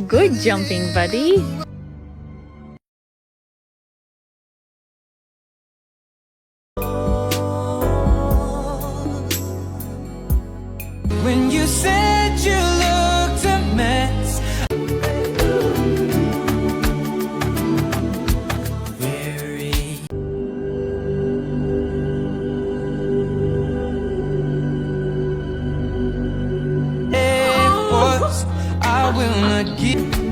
Good jumping, buddy. When you said you looked a mess, very. It was, I will not give.